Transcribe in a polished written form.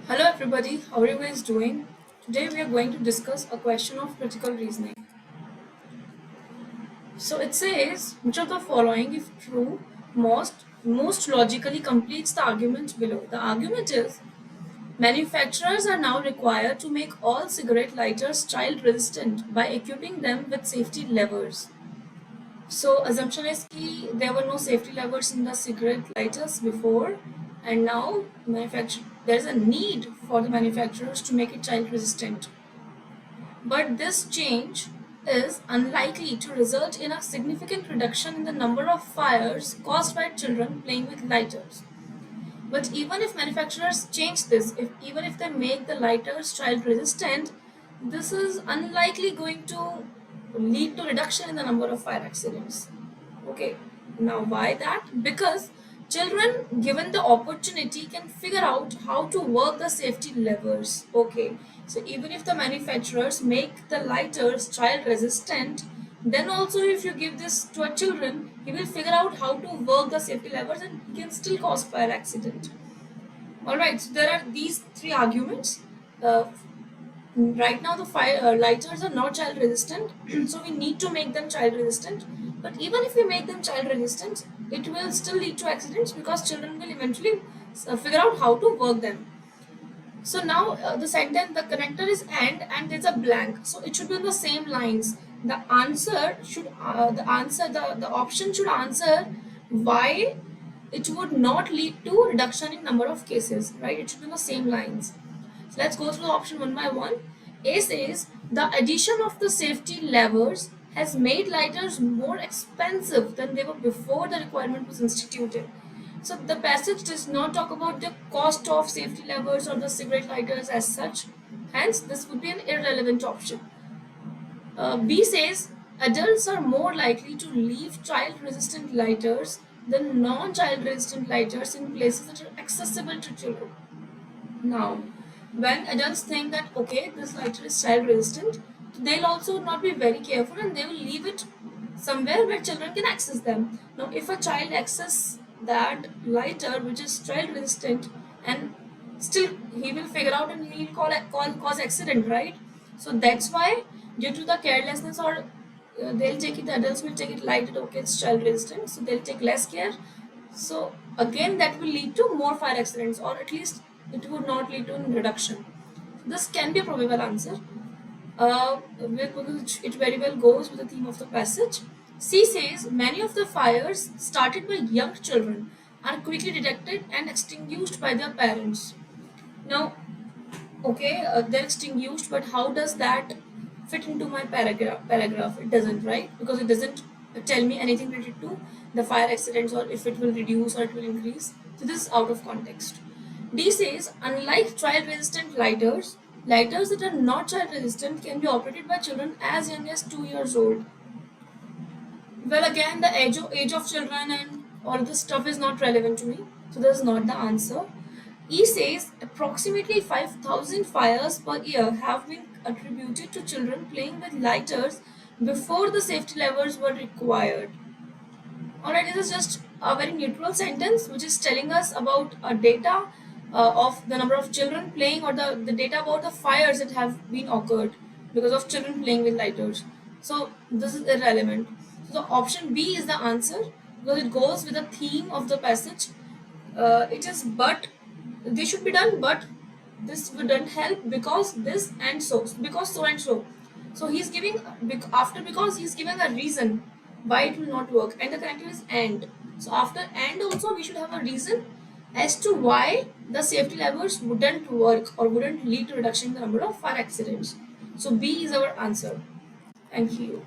Hello everybody, how are you guys doing? Today we are going to discuss a question of critical reasoning. So it says, which of the following, if true, most logically completes the argument below. The argument is manufacturers are now required to make all cigarette lighters child resistant by equipping them with safety levers. So assumption is कि there were no safety levers in the cigarette lighters before, and now there is a need for the manufacturers to make it child resistant. But this change is unlikely to result in a significant reduction in the number of fires caused by children playing with lighters. But even if manufacturers change this, even if they make the lighters child resistant, this is unlikely going to lead to reduction in the number of fire accidents. Okay, now why that? Because children, given the opportunity, can figure out how to work the safety levers. Okay, so even if the manufacturers make the lighters child resistant, then also if you give this to a children, he will figure out how to work the safety levers and he can still cause fire accident. Alright, so there are these three arguments. Right now the fire lighters are not child resistant, so we need to make them child resistant. But even if we make them child resistant, it will still lead to accidents because children will eventually figure out how to work them. So now the connector is and there's a blank, so it should be on the same lines. The answer should the option should answer why it would not lead to reduction in number of cases, right? It should be on the same lines. So let's go through the option one by one. A says the addition of the safety levers has made lighters more expensive than they were before the requirement was instituted. So the passage does not talk about the cost of safety levers or the cigarette lighters as such. Hence, this would be an irrelevant option. B says adults are more likely to leave child-resistant lighters than non-child-resistant lighters in places that are accessible to children. Now, when adults think that okay, this lighter is child-resistant, they'll also not be very careful and they will leave it somewhere where children can access them. Now, if a child access that lighter which is child-resistant and still he will figure out and he will cause accident, right? So that's why due to the carelessness or they'll take it, the adults will take it light, okay, it's child resistant, so they'll take less care. So again that will lead to more fire accidents, or at least it would not lead to a reduction. This can be a probable answer because it very well goes with the theme of the passage. C says many of the fires started by young children are quickly detected and extinguished by their parents. Now, okay, they're extinguished, but how does that fit into my paragraph? It doesn't, right? Because it doesn't tell me anything related to the fire accidents or if it will reduce or it will increase. So this is out of context. D says unlike child resistant lighters that are not child resistant can be operated by children as young as 2 years old. Well, again, the age of children and all this stuff is not relevant to me, so this is not the answer. E says approximately 5,000 fires per year have been attributed to children playing with lighters before the safety levers were required. Alright, this is just a very neutral sentence which is telling us about a data of the number of children playing, or the data about the fires that have been occurred because of children playing with lighters. So this is irrelevant. So the option B is the answer because it goes with the theme of the passage. It is but they should be done, but this wouldn't help because this and so, because so and so. So he's giving because he's giving a reason why it will not work, and the connector is and. So after and also we should have a reason as to why the safety levers wouldn't work or wouldn't lead to reduction in the number of fire accidents. So B is our answer. Thank you.